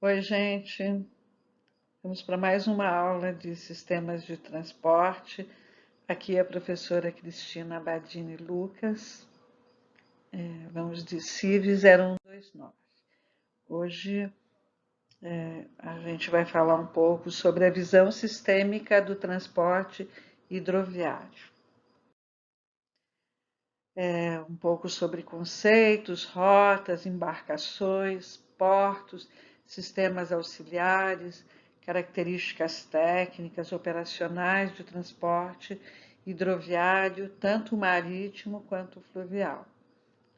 Oi, gente. Vamos para mais uma aula de sistemas de transporte. Aqui é a professora Cristina Badini Lucas. Vamos de CIV 0129. Hoje a gente vai falar um pouco sobre a visão sistêmica do transporte hidroviário. Um pouco sobre conceitos, rotas, embarcações, portos, sistemas auxiliares, características técnicas, operacionais do transporte hidroviário, tanto marítimo quanto fluvial.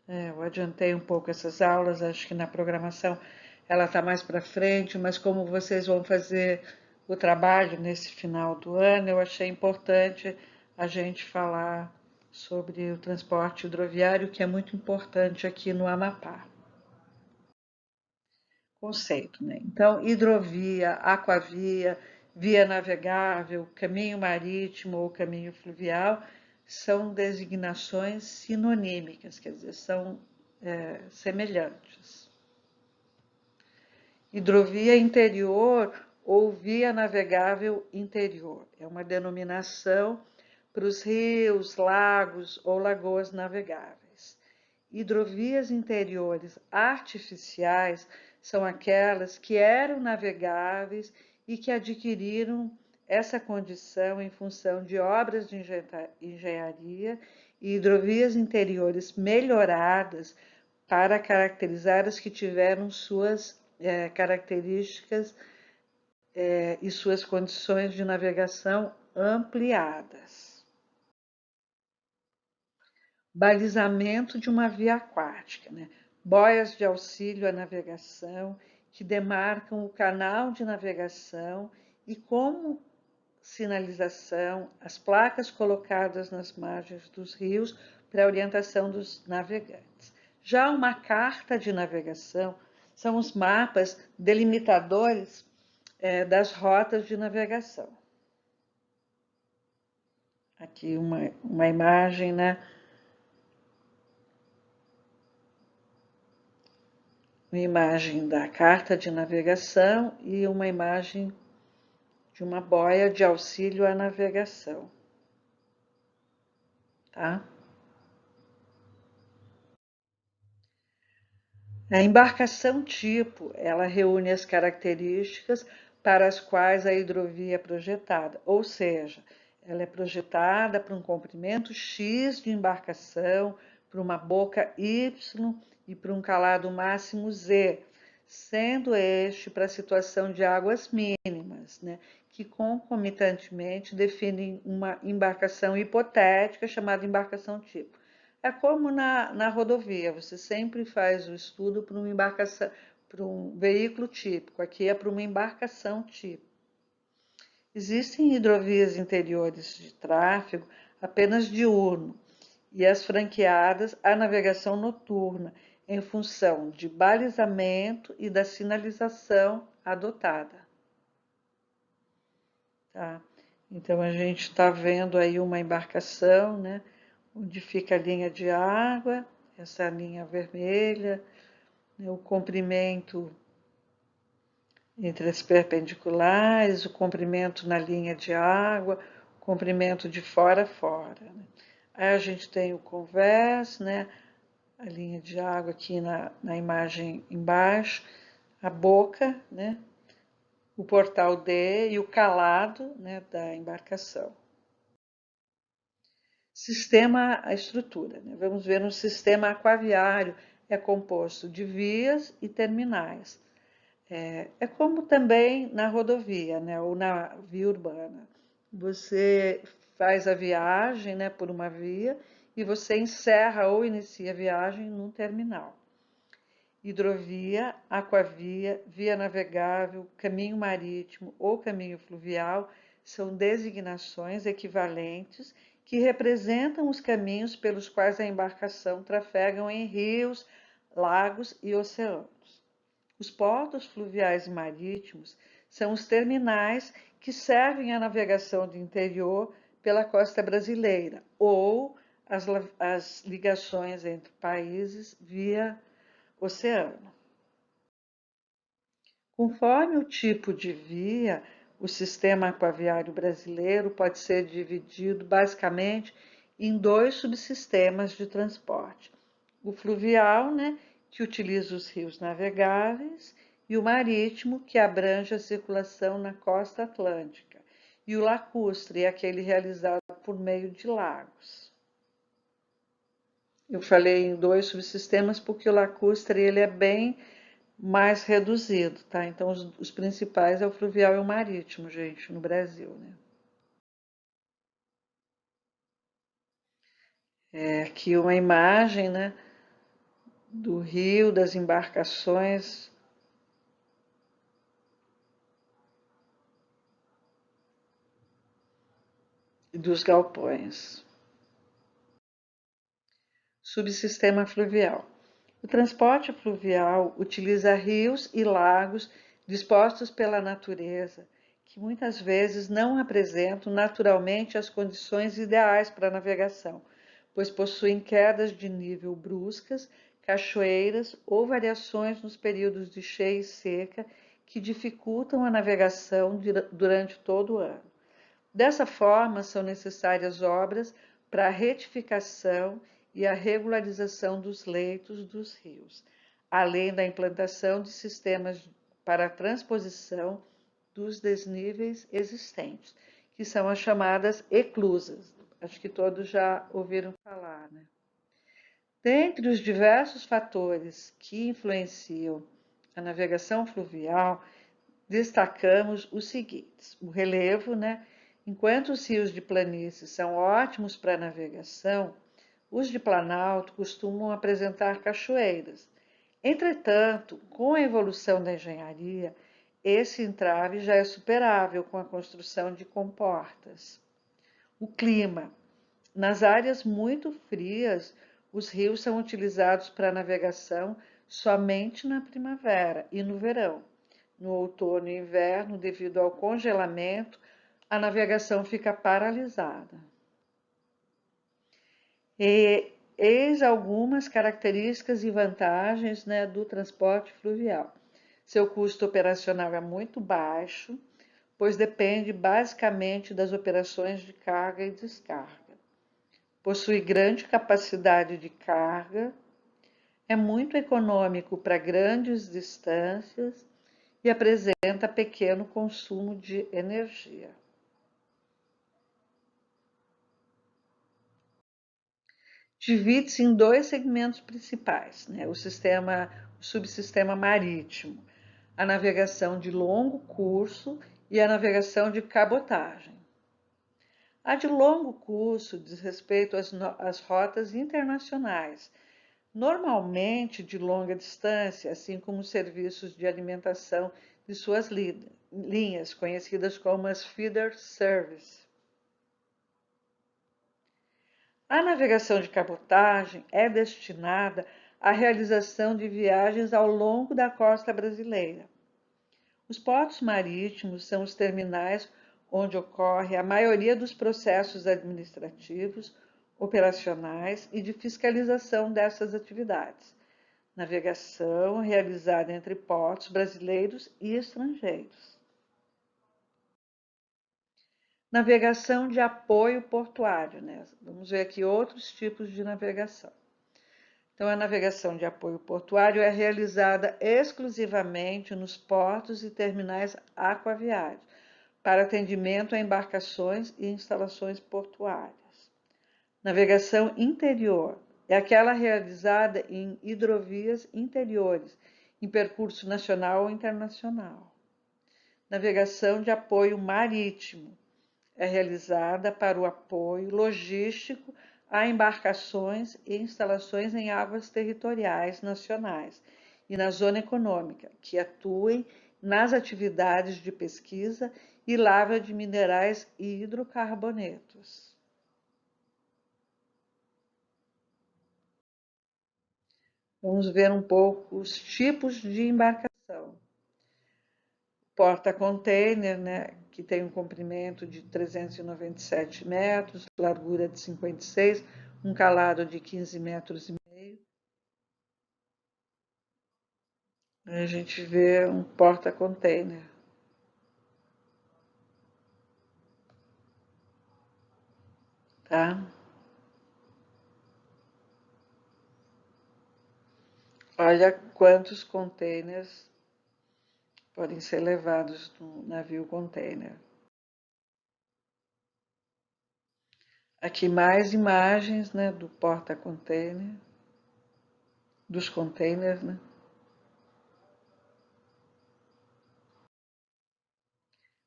Eu adiantei um pouco essas aulas, acho que na programação ela está mais para frente, mas como vocês vão fazer o trabalho nesse final do ano, eu achei importante a gente falar sobre o transporte hidroviário, que é muito importante aqui no Amapá. Conceito, né? Então, hidrovia, aquavia, via navegável, caminho marítimo ou caminho fluvial são designações sinonímicas, quer dizer, são semelhantes. Hidrovia interior ou via navegável interior é uma denominação para os rios, lagos ou lagoas navegáveis. Hidrovias interiores artificiais são aquelas que eram navegáveis e que adquiriram essa condição em função de obras de engenharia e hidrovias interiores melhoradas para caracterizar as que tiveram suas características e suas condições de navegação ampliadas. Balizamento de uma via aquática, né? Boias de auxílio à navegação que demarcam o canal de navegação e como sinalização as placas colocadas nas margens dos rios para orientação dos navegantes. Já uma carta de navegação são os mapas delimitadores das rotas de navegação. Aqui uma imagem, né? Uma imagem da carta de navegação e uma imagem de uma boia de auxílio à navegação. Tá? A embarcação tipo, ela reúne as características para as quais a hidrovia é projetada, ou seja, ela é projetada para um comprimento X de embarcação, para uma boca Y e para um calado máximo Z, sendo este para a situação de águas mínimas, né, que concomitantemente definem uma embarcação hipotética chamada embarcação tipo. É como na rodovia, você sempre faz o estudo para uma embarcação, para um veículo típico, aqui é para uma embarcação tipo. Existem hidrovias interiores de tráfego apenas diurno e as franqueadas à navegação noturna, em função de balizamento e da sinalização adotada. Tá? Então a gente está vendo aí uma embarcação, né, onde fica a linha de água, essa linha vermelha, né, o comprimento entre as perpendiculares, o comprimento na linha de água, o comprimento de fora a fora. Né? Aí a gente tem o convés, né, a linha de água aqui na imagem embaixo, a boca, né, o portal D e o calado, né, da embarcação. Sistema, a estrutura. Né? Vamos ver um sistema aquaviário é composto de vias e terminais. É como também na rodovia, né, ou na via urbana. Você faz a viagem, né, por uma via e você encerra ou inicia a viagem num terminal. Hidrovia, aquavia, via navegável, caminho marítimo ou caminho fluvial são designações equivalentes que representam os caminhos pelos quais a embarcação trafega em rios, lagos e oceanos. Os portos fluviais e marítimos são os terminais que servem à navegação do interior pela costa brasileira ou as ligações entre países via oceano. Conforme o tipo de via, o sistema aquaviário brasileiro pode ser dividido basicamente em dois subsistemas de transporte. O fluvial, né, que utiliza os rios navegáveis, e o marítimo, que abrange a circulação na costa atlântica, e o lacustre, aquele realizado por meio de lagos. Eu falei em dois subsistemas porque o lacustre ele é bem mais reduzido, tá? Então, os principais é o fluvial e o marítimo, gente, no Brasil, né? É aqui uma imagem, né, do rio, das embarcações e dos galpões. Subsistema fluvial. O transporte fluvial utiliza rios e lagos dispostos pela natureza, que muitas vezes não apresentam naturalmente as condições ideais para a navegação, pois possuem quedas de nível bruscas, cachoeiras ou variações nos períodos de cheia e seca que dificultam a navegação durante todo o ano. Dessa forma, são necessárias obras para a retificação e a regularização dos leitos dos rios, além da implantação de sistemas para a transposição dos desníveis existentes, que são as chamadas eclusas. Acho que todos já ouviram falar, né? Dentre os diversos fatores que influenciam a navegação fluvial, destacamos os seguintes: o relevo, né? Enquanto os rios de planície são ótimos para navegação, os de planalto costumam apresentar cachoeiras. Entretanto, com a evolução da engenharia, esse entrave já é superável com a construção de comportas. O clima. Nas áreas muito frias, os rios são utilizados para navegação somente na primavera e no verão. No outono e inverno, devido ao congelamento, a navegação fica paralisada. E eis algumas características e vantagens, né, do transporte fluvial. Seu custo operacional é muito baixo, pois depende basicamente das operações de carga e descarga. Possui grande capacidade de carga, é muito econômico para grandes distâncias e apresenta pequeno consumo de energia. Divide-se em dois segmentos principais, né? O subsistema marítimo, a navegação de longo curso e a navegação de cabotagem. A de longo curso diz respeito às rotas internacionais, normalmente de longa distância, assim como os serviços de alimentação de suas linhas, conhecidas como as feeder service. A navegação de cabotagem é destinada à realização de viagens ao longo da costa brasileira. Os portos marítimos são os terminais onde ocorre a maioria dos processos administrativos, operacionais e de fiscalização dessas atividades. Navegação realizada entre portos brasileiros e estrangeiros. Navegação de apoio portuário, né? Vamos ver aqui outros tipos de navegação. Então, a navegação de apoio portuário é realizada exclusivamente nos portos e terminais aquaviários, para atendimento a embarcações e instalações portuárias. Navegação interior é aquela realizada em hidrovias interiores, em percurso nacional ou internacional. Navegação de apoio marítimo é realizada para o apoio logístico a embarcações e instalações em águas territoriais nacionais e na zona econômica, que atuem nas atividades de pesquisa e lavra de minerais e hidrocarbonetos. Vamos ver um pouco os tipos de embarcação. Porta-container, né, que tem um comprimento de 397 metros, largura de 56, um calado de 15 metros e meio. A gente vê um porta-container. Tá? Olha quantos containers podem ser levados no navio container. Aqui mais imagens, né, do porta-container, dos containers, né?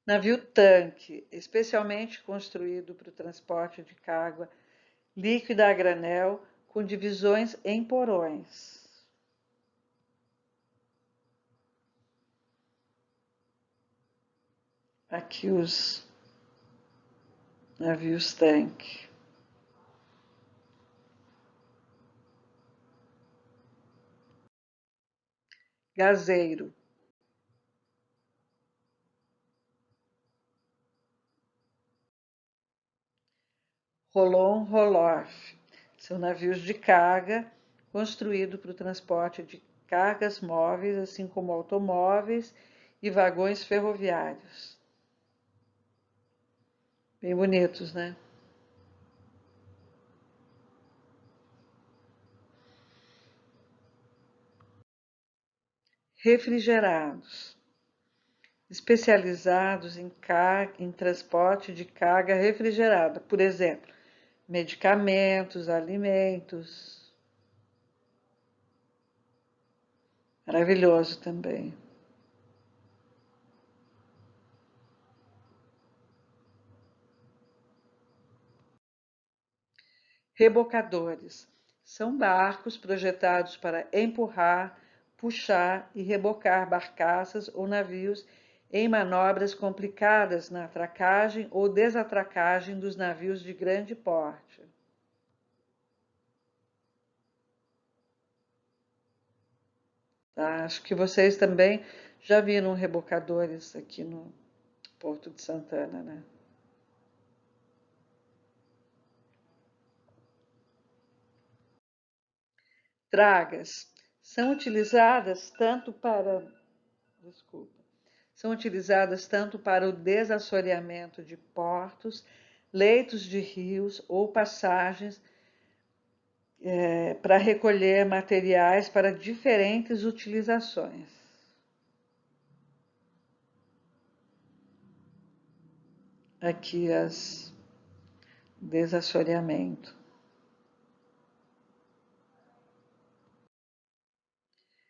Navio tanque, especialmente construído para o transporte de carga líquida a granel, com divisões em porões. Aqui os navios tanque. Gazeiro. Rolon Roloff. São navios de carga construídos para o transporte de cargas móveis, assim como automóveis e vagões ferroviários. Bem bonitos, né? Refrigerados. Especializados em transporte de carga refrigerada, por exemplo, medicamentos, alimentos. Maravilhoso também. Rebocadores. São barcos projetados para empurrar, puxar e rebocar barcaças ou navios em manobras complicadas na atracagem ou desatracagem dos navios de grande porte. Tá? Acho que vocês também já viram rebocadores aqui no Porto de Santana, né? Dragas são utilizadas tanto para, desculpa, são utilizadas tanto para o desassoreamento de portos, leitos de rios ou passagens para recolher materiais para diferentes utilizações. Aqui as desassoreamento.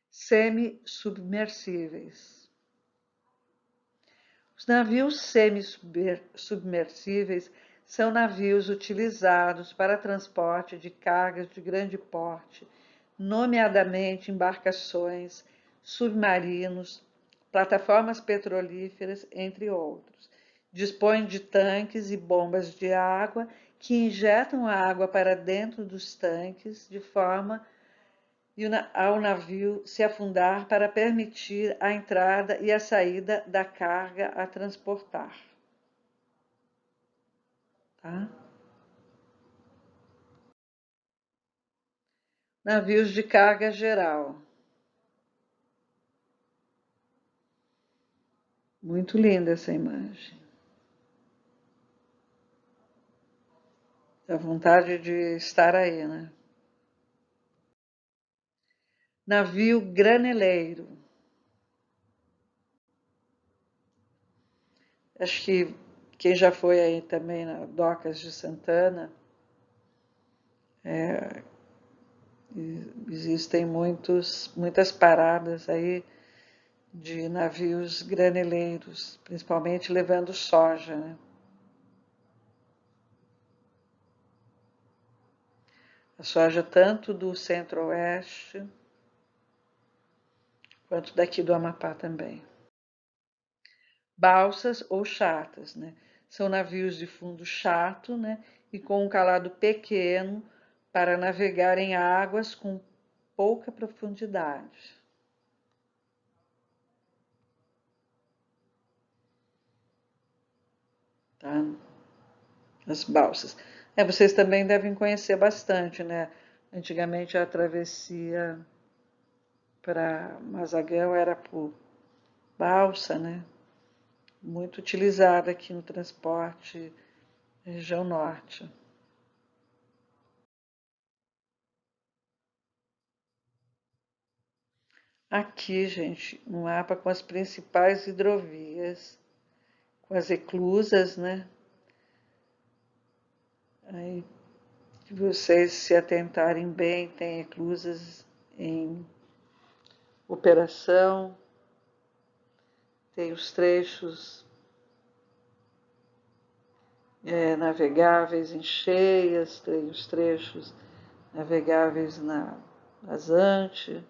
Semi-submersíveis. Os navios semi-submersíveis são navios utilizados para transporte de cargas de grande porte, nomeadamente embarcações, submarinos, plataformas petrolíferas, entre outros. Dispõem de tanques e bombas de água que injetam a água para dentro dos tanques de forma ao navio se afundar para permitir a entrada e a saída da carga a transportar. Tá? Navios de carga geral. Muito linda essa imagem. Dá vontade de estar aí, né? Navio graneleiro. Acho que quem já foi aí também na Docas de Santana, existem muitas paradas aí de navios graneleiros, principalmente levando soja, né? A soja tanto do centro-oeste quanto daqui do Amapá também. Balsas ou chatas, né? São navios de fundo chato, né? E com um calado pequeno para navegar em águas com pouca profundidade. Tá? As balsas. Vocês também devem conhecer bastante, né? Antigamente a travessia para Mazagão era por balsa, né? Muito utilizada aqui no transporte região norte. Aqui, gente, um mapa com as principais hidrovias, com as eclusas, né? Aí, se vocês se atentarem bem, tem eclusas em operação, tem os trechos navegáveis em cheias, tem os trechos navegáveis na vazante,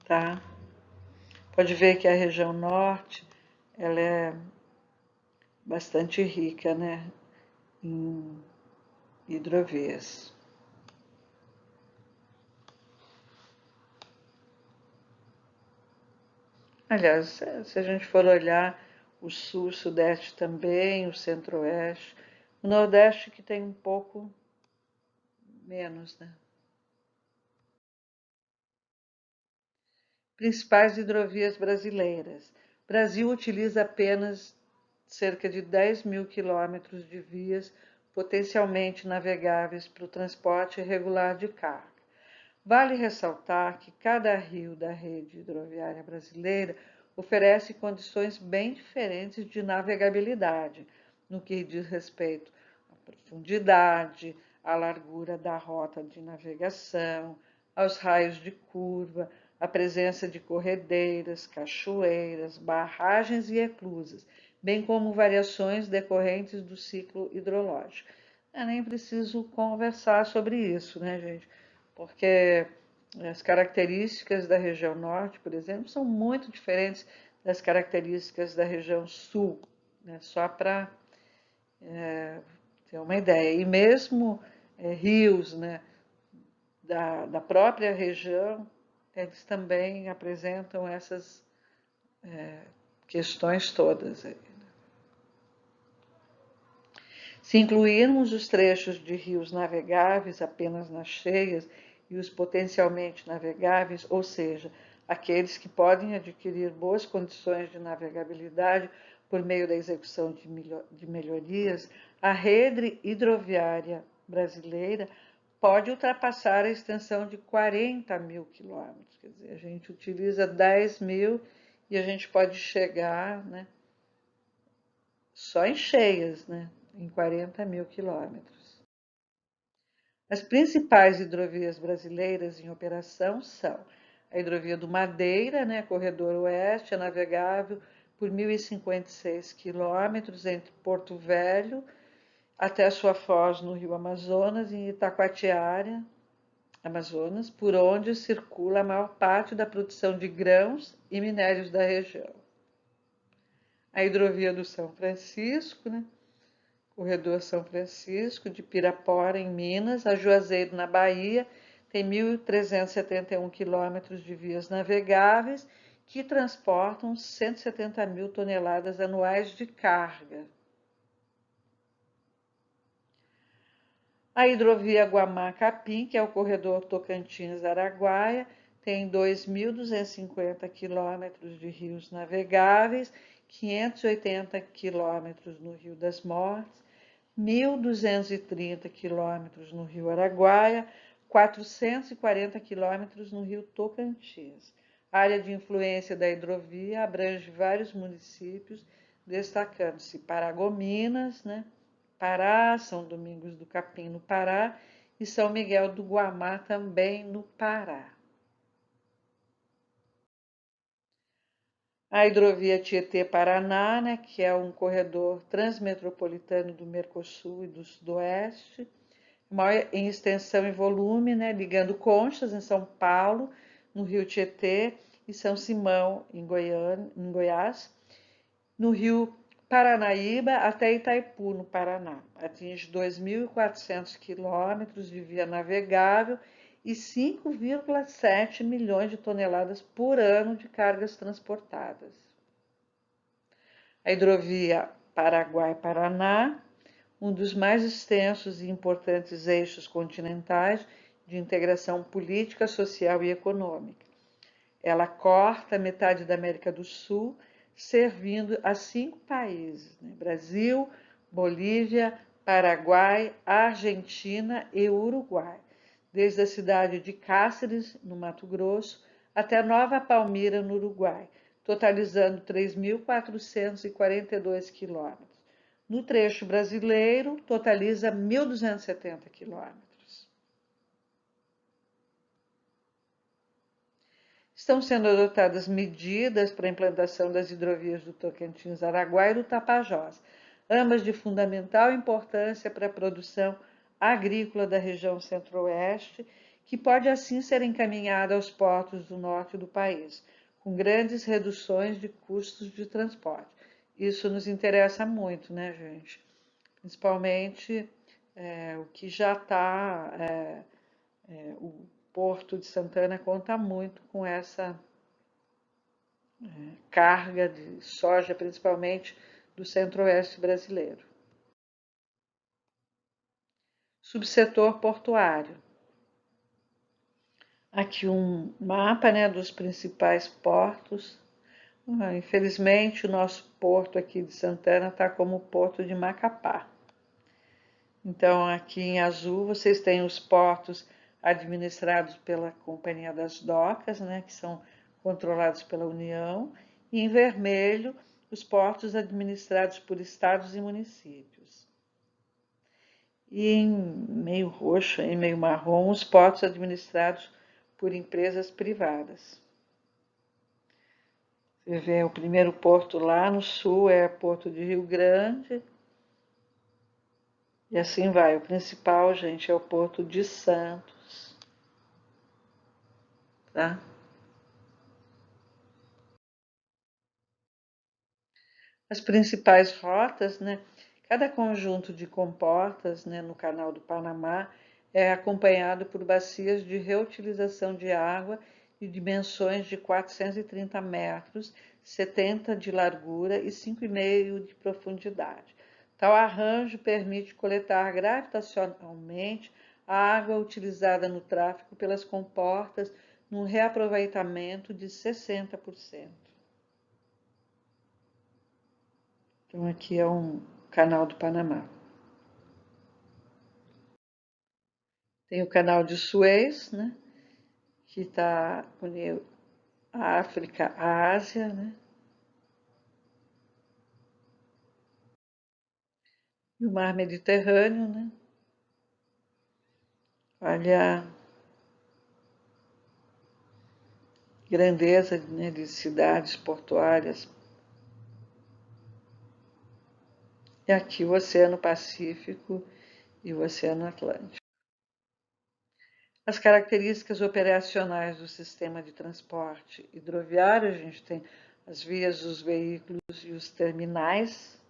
tá? Pode ver que a região norte, ela é bastante rica, né, em hidrovias. Aliás, se a gente for olhar o sul, o sudeste também, o centro-oeste, o nordeste que tem um pouco menos, né? Principais hidrovias brasileiras. O Brasil utiliza apenas cerca de 10 mil quilômetros de vias potencialmente navegáveis para o transporte regular de carga. Vale ressaltar que cada rio da rede hidroviária brasileira oferece condições bem diferentes de navegabilidade, no que diz respeito à profundidade, à largura da rota de navegação, aos raios de curva, à presença de corredeiras, cachoeiras, barragens e eclusas, bem como variações decorrentes do ciclo hidrológico. Eu nem preciso conversar sobre isso, né, gente? Porque as características da região norte, por exemplo, são muito diferentes das características da região sul, né? Só para ter uma ideia. E mesmo rios, né, da própria região, eles também apresentam essas questões todas. Se incluirmos os trechos de rios navegáveis apenas nas cheias e os potencialmente navegáveis, ou seja, aqueles que podem adquirir boas condições de navegabilidade por meio da execução de melhorias, a rede hidroviária brasileira pode ultrapassar a extensão de 40 mil quilômetros. Quer dizer, a gente utiliza 10 mil e a gente pode chegar, né, só em cheias, né, em 40 mil quilômetros. As principais hidrovias brasileiras em operação são a hidrovia do Madeira, né, corredor oeste, é navegável por 1.056 quilômetros entre Porto Velho até a sua foz no Rio Amazonas, em Itacoatiara, Amazonas, por onde circula a maior parte da produção de grãos e minérios da região. A hidrovia do São Francisco, né, corredor São Francisco, de Pirapora, em Minas, a Juazeiro, na Bahia, tem 1.371 quilômetros de vias navegáveis que transportam 170 mil toneladas anuais de carga. A hidrovia Guamá-Capim, que é o corredor Tocantins-Araguaia, tem 2.250 quilômetros de rios navegáveis, 580 quilômetros no Rio das Mortes, 1.230 quilômetros no Rio Araguaia, 440 quilômetros no Rio Tocantins. A área de influência da hidrovia abrange vários municípios, destacando-se Paragominas, né, Pará, São Domingos do Capim, no Pará, e São Miguel do Guamá, também no Pará. A hidrovia Tietê-Paraná, né, que é um corredor transmetropolitano do Mercosul e do Sudoeste, maior em extensão e volume, né, ligando Conchas, em São Paulo, no Rio Tietê, e São Simão, em Goiás, no Rio Paranaíba até Itaipu, no Paraná. Atinge 2.400 quilômetros de via navegável e 5,7 milhões de toneladas por ano de cargas transportadas. A hidrovia Paraguai-Paraná, um dos mais extensos e importantes eixos continentais, de integração política, social e econômica. Ela corta metade da América do Sul, servindo a 5 países, né? Brasil, Bolívia, Paraguai, Argentina e Uruguai, desde a cidade de Cáceres, no Mato Grosso, até Nova Palmira, no Uruguai, totalizando 3.442 quilômetros. No trecho brasileiro, totaliza 1.270 quilômetros. Estão sendo adotadas medidas para a implantação das hidrovias do Tocantins-Araguaia e do Tapajós, ambas de fundamental importância para a produção agrícola da região centro-oeste, que pode assim ser encaminhada aos portos do norte do país, com grandes reduções de custos de transporte. Isso nos interessa muito, né, gente? Principalmente o que já está, o Porto de Santana conta muito com essa carga de soja, principalmente do centro-oeste brasileiro. Subsetor portuário. Aqui um mapa, né, dos principais portos. Infelizmente, o nosso porto aqui de Santana está como o porto de Macapá. Então, aqui em azul, vocês têm os portos administrados pela Companhia das Docas, né, que são controlados pela União, e em vermelho, os portos administrados por estados e municípios. E em meio roxo, em meio marrom, os portos administrados por empresas privadas. Você vê o primeiro porto lá no sul, é o Porto de Rio Grande. E assim vai. O principal, gente, é o Porto de Santos. Tá? As principais rotas, né? Cada conjunto de comportas, né, no Canal do Panamá é acompanhado por bacias de reutilização de água de dimensões de 430 metros, 70 de largura e 5,5 de profundidade. Tal arranjo permite coletar gravitacionalmente a água utilizada no tráfego pelas comportas num reaproveitamento de 60%. Então, aqui é um Canal do Panamá. Tem o Canal de Suez, né, que está unindo a África à Ásia, né, e o Mar Mediterrâneo, né. Olha a grandeza, né, de cidades portuárias. E aqui o Oceano Pacífico e o Oceano Atlântico. As características operacionais do sistema de transporte hidroviário, a gente tem as vias, os veículos e os terminais.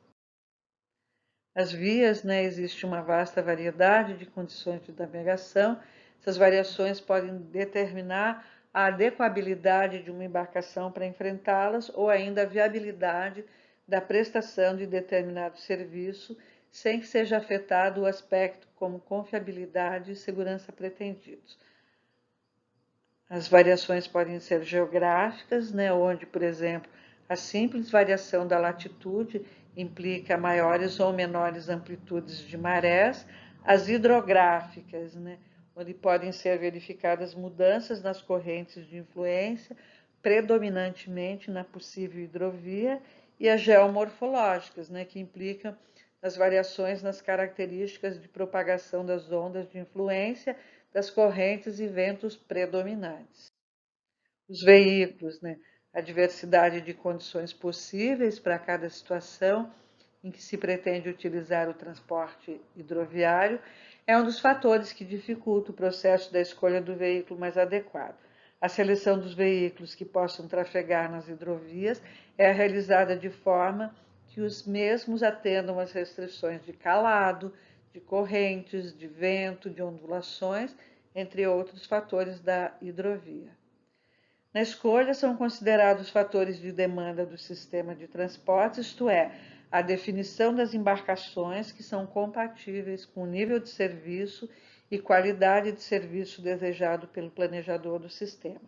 As vias, né, existe uma vasta variedade de condições de navegação. Essas variações podem determinar a adequabilidade de uma embarcação para enfrentá-las ou ainda a viabilidade da prestação de determinado serviço, sem que seja afetado o aspecto como confiabilidade e segurança pretendidos. As variações podem ser geográficas, né, onde, por exemplo, a simples variação da latitude implica maiores ou menores amplitudes de marés, as hidrográficas, né, onde podem ser verificadas mudanças nas correntes de influência, predominantemente na possível hidrovia, e as geomorfológicas, né, que implicam as variações nas características de propagação das ondas de influência das correntes e ventos predominantes. Os veículos, né, a diversidade de condições possíveis para cada situação em que se pretende utilizar o transporte hidroviário, é um dos fatores que dificulta o processo da escolha do veículo mais adequado. A seleção dos veículos que possam trafegar nas hidrovias é realizada de forma que os mesmos atendam às restrições de calado, de correntes, de vento, de ondulações, entre outros fatores da hidrovia. Na escolha são considerados fatores de demanda do sistema de transportes, isto é, a definição das embarcações que são compatíveis com o nível de serviço e qualidade de serviço desejado pelo planejador do sistema.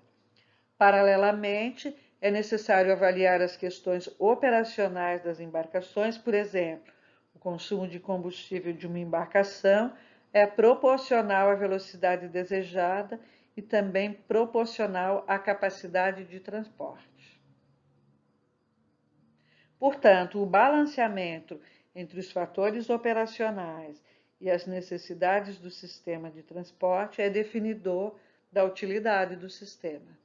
Paralelamente, é necessário avaliar as questões operacionais das embarcações, por exemplo, o consumo de combustível de uma embarcação é proporcional à velocidade desejada e também proporcional à capacidade de transporte. Portanto, o balanceamento entre os fatores operacionais e as necessidades do sistema de transporte é definidor da utilidade do sistema.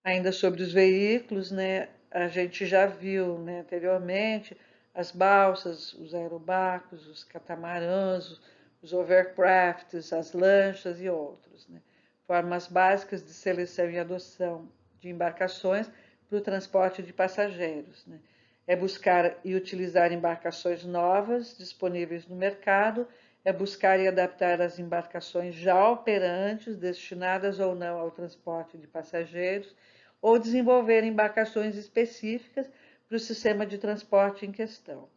Ainda sobre os veículos, né, a gente já viu, né, anteriormente as balsas, os aerobarcos, os catamarãs, os overcrafts, as lanchas e outros, né, formas básicas de seleção e adoção de embarcações para o transporte de passageiros, né. É buscar e utilizar embarcações novas disponíveis no mercado, é buscar e adaptar as embarcações já operantes, destinadas ou não ao transporte de passageiros, ou desenvolver embarcações específicas para o sistema de transporte em questão.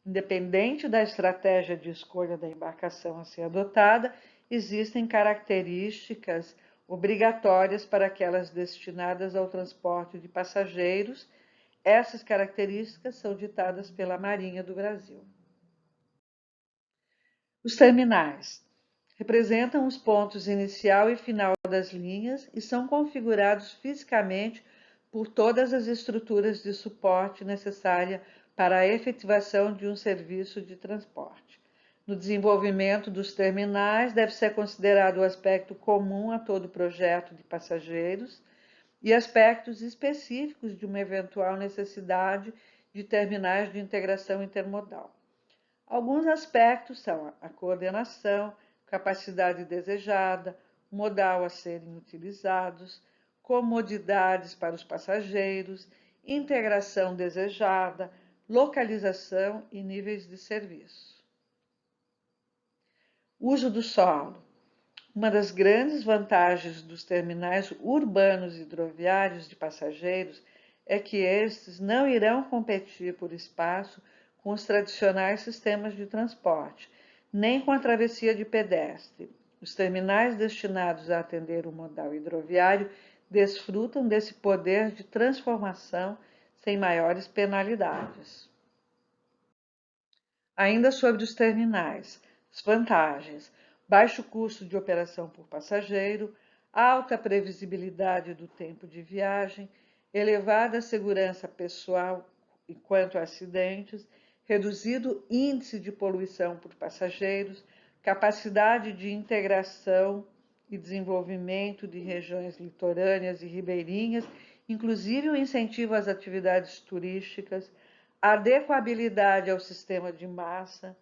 Independente da estratégia de escolha da embarcação a ser adotada, existem características obrigatórias para aquelas destinadas ao transporte de passageiros. Essas características são ditadas pela Marinha do Brasil. Os terminais representam os pontos inicial e final das linhas e são configurados fisicamente por todas as estruturas de suporte necessária para a efetivação de um serviço de transporte. No desenvolvimento dos terminais, deve ser considerado o aspecto comum a todo projeto de passageiros e aspectos específicos de uma eventual necessidade de terminais de integração intermodal. Alguns aspectos são a coordenação, capacidade desejada, modal a serem utilizados, comodidades para os passageiros, integração desejada, localização e níveis de serviço. Uso do solo. Uma das grandes vantagens dos terminais urbanos hidroviários de passageiros é que estes não irão competir por espaço com os tradicionais sistemas de transporte, nem com a travessia de pedestre. Os terminais destinados a atender o modal hidroviário desfrutam desse poder de transformação sem maiores penalidades. Ainda sobre os terminais, as vantagens: baixo custo de operação por passageiro, alta previsibilidade do tempo de viagem, elevada segurança pessoal quanto a acidentes, reduzido índice de poluição por passageiros, capacidade de integração e desenvolvimento de regiões litorâneas e ribeirinhas, inclusive o incentivo às atividades turísticas, adequabilidade ao sistema de massa,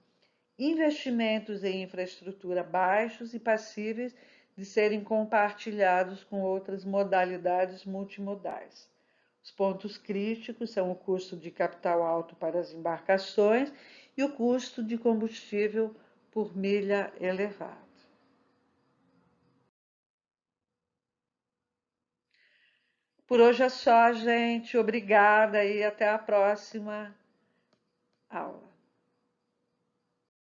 investimentos em infraestrutura baixos e passíveis de serem compartilhados com outras modalidades multimodais. Os pontos críticos são o custo de capital alto para as embarcações e o custo de combustível por milha elevado. Por hoje é só, gente. Obrigada e até a próxima aula.